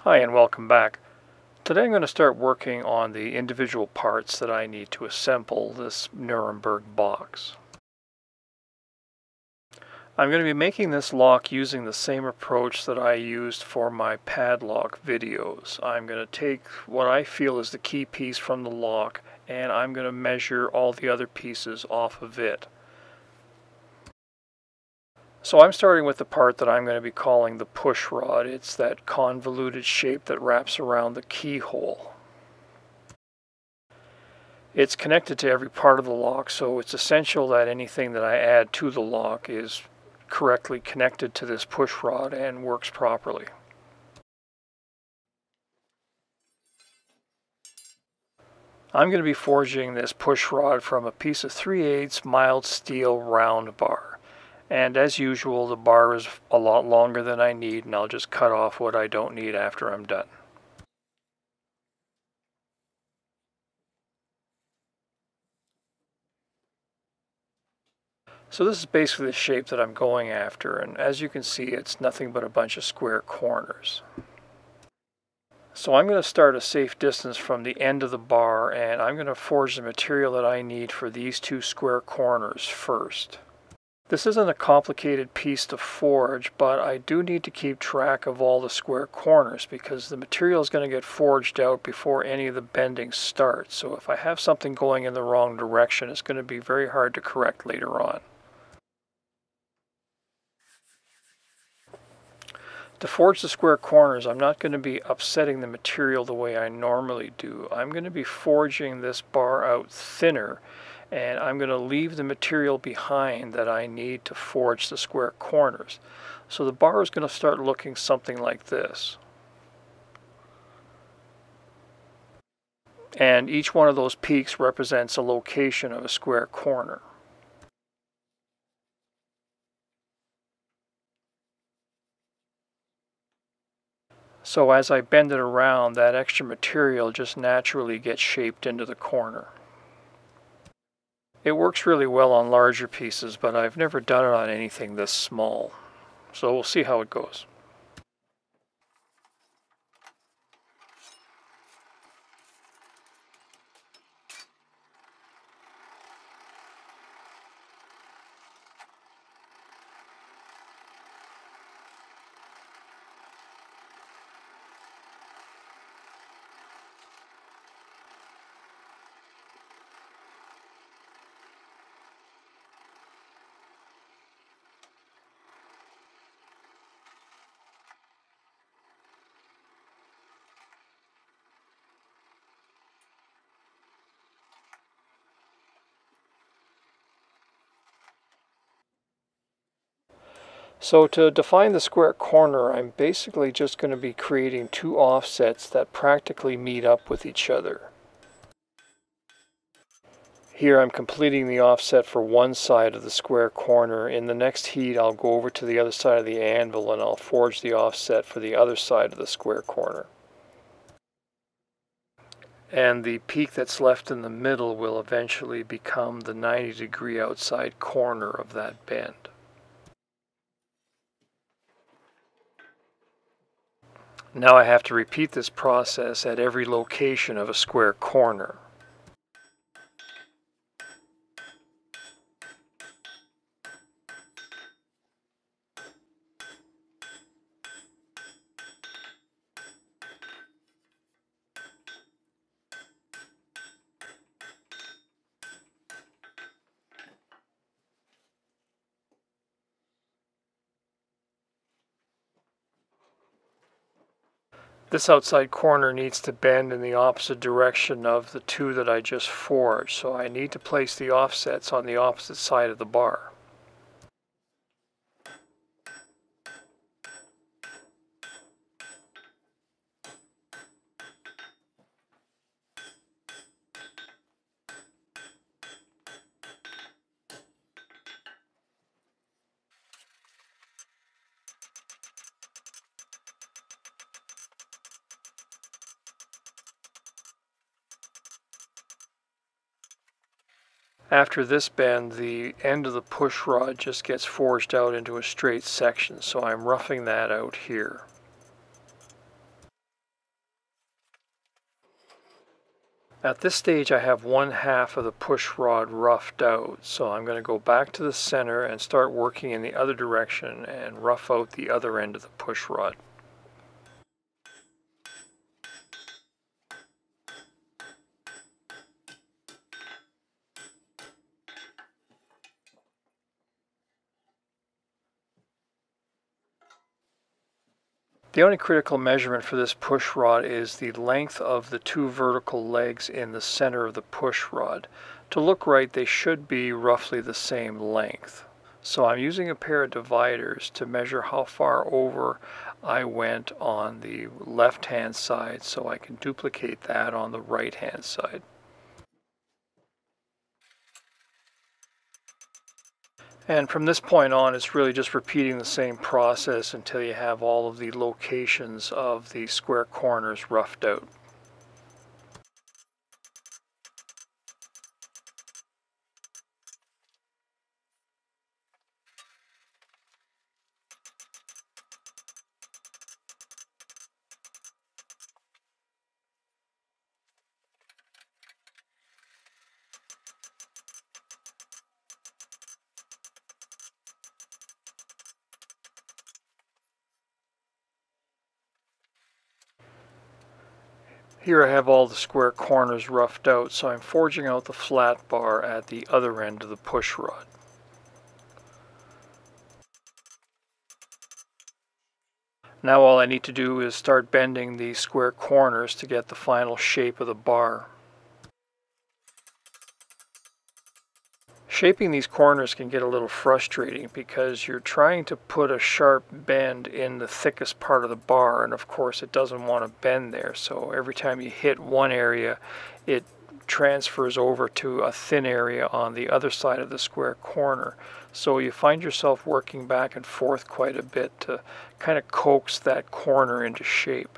Hi and welcome back. Today I'm going to start working on the individual parts that I need to assemble this Nuremberg box. I'm going to be making this lock using the same approach that I used for my padlock videos. I'm going to take what I feel is the key piece from the lock and I'm going to measure all the other pieces off of it. So I'm starting with the part that I'm going to be calling the push rod. It's that convoluted shape that wraps around the keyhole. It's connected to every part of the lock, so it's essential that anything that I add to the lock is correctly connected to this push rod and works properly. I'm going to be forging this push rod from a piece of 3/8 mild steel round bar. And as usual, the bar is a lot longer than I need, and I'll just cut off what I don't need after I'm done. So this is basically the shape that I'm going after, and as you can see, it's nothing but a bunch of square corners. So I'm going to start a safe distance from the end of the bar, and I'm going to forge the material that I need for these two square corners first. This isn't a complicated piece to forge, but I do need to keep track of all the square corners because the material is going to get forged out before any of the bending starts. So if I have something going in the wrong direction, it's going to be very hard to correct later on. To forge the square corners, I'm not going to be upsetting the material the way I normally do. I'm going to be forging this bar out thinner, and I'm going to leave the material behind that I need to forge the square corners. So the bar is going to start looking something like this. And each one of those peaks represents a location of a square corner. So as I bend it around, that extra material just naturally gets shaped into the corner. It works really well on larger pieces, but I've never done it on anything this small. So we'll see how it goes. So to define the square corner, I'm basically just going to be creating two offsets that practically meet up with each other. Here I'm completing the offset for one side of the square corner. In the next heat I'll go over to the other side of the anvil and I'll forge the offset for the other side of the square corner. And the peak that's left in the middle will eventually become the 90-degree outside corner of that bend. Now I have to repeat this process at every location of a square corner. This outside corner needs to bend in the opposite direction of the two that I just forged, so I need to place the offsets on the opposite side of the bar. After this bend, the end of the push rod just gets forged out into a straight section, so I'm roughing that out here. At this stage I have 1/2 of the push rod roughed out, so I'm going to go back to the center and start working in the other direction and rough out the other end of the push rod. The only critical measurement for this push rod is the length of the 2 vertical legs in the center of the push rod. To look right, they should be roughly the same length. So I'm using a pair of dividers to measure how far over I went on the left-hand side so I can duplicate that on the right-hand side. And from this point on, it's really just repeating the same process until you have all of the locations of the square corners roughed out. Here I have all the square corners roughed out, so I'm forging out the flat bar at the other end of the push rod. Now all I need to do is start bending the square corners to get the final shape of the bar. Shaping these corners can get a little frustrating because you're trying to put a sharp bend in the thickest part of the bar, and of course it doesn't want to bend there, so every time you hit one area it transfers over to a thin area on the other side of the square corner. So you find yourself working back and forth quite a bit to kind of coax that corner into shape.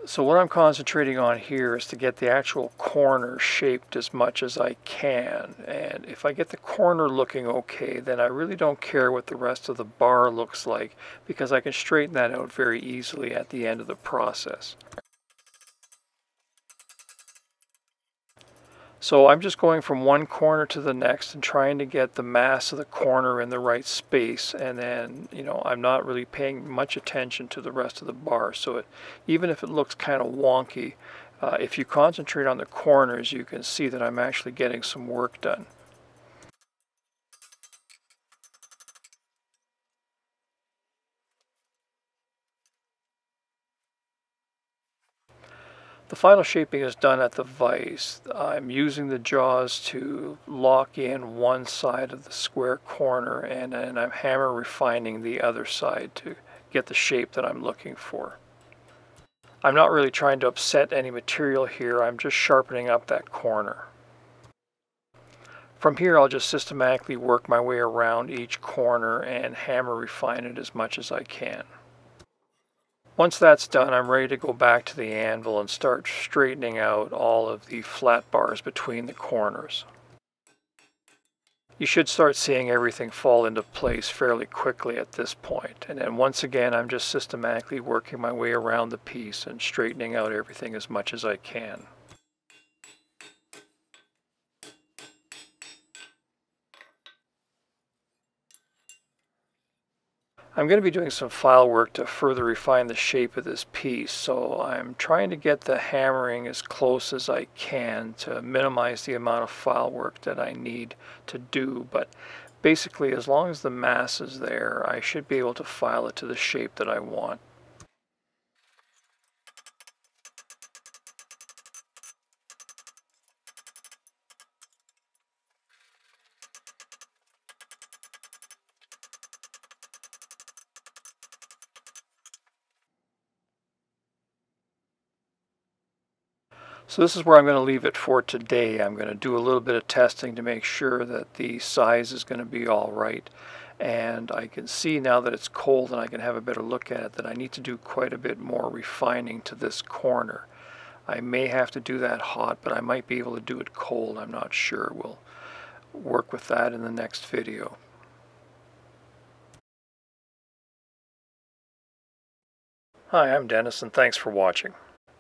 So what I'm concentrating on here is to get the actual corner shaped as much as I can. And if I get the corner looking okay, then I really don't care what the rest of the bar looks like, because I can straighten that out very easily at the end of the process. So I'm just going from one corner to the next and trying to get the mass of the corner in the right space, and then, I'm not really paying much attention to the rest of the bar. So even if it looks kind of wonky, if you concentrate on the corners, you can see that I'm actually getting some work done. The final shaping is done at the vise. I'm using the jaws to lock in one side of the square corner, and then I'm hammer refining the other side to get the shape that I'm looking for. I'm not really trying to upset any material here, I'm just sharpening up that corner. From here I'll just systematically work my way around each corner and hammer refine it as much as I can. Once that's done, I'm ready to go back to the anvil and start straightening out all of the flat bars between the corners. You should start seeing everything fall into place fairly quickly at this point. And then once again, I'm just systematically working my way around the piece and straightening out everything as much as I can. I'm going to be doing some file work to further refine the shape of this piece, so I'm trying to get the hammering as close as I can to minimize the amount of file work that I need to do, but basically as long as the mass is there, I should be able to file it to the shape that I want. So this is where I'm going to leave it for today. I'm going to do a little bit of testing to make sure that the size is going to be all right. And I can see now that it's cold and I can have a better look at it that I need to do quite a bit more refining to this corner. I may have to do that hot, but I might be able to do it cold. I'm not sure. We'll work with that in the next video. Hi, I'm Dennis, and thanks for watching.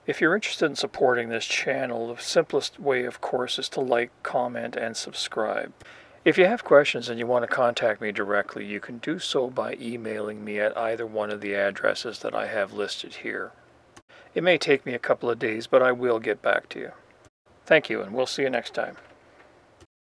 If you're interested in supporting this channel, the simplest way, of course, is to like, comment, and subscribe. If you have questions and you want to contact me directly, you can do so by emailing me at either one of the addresses that I have listed here. It may take me a couple of days, but I will get back to you. Thank you, and we'll see you next time.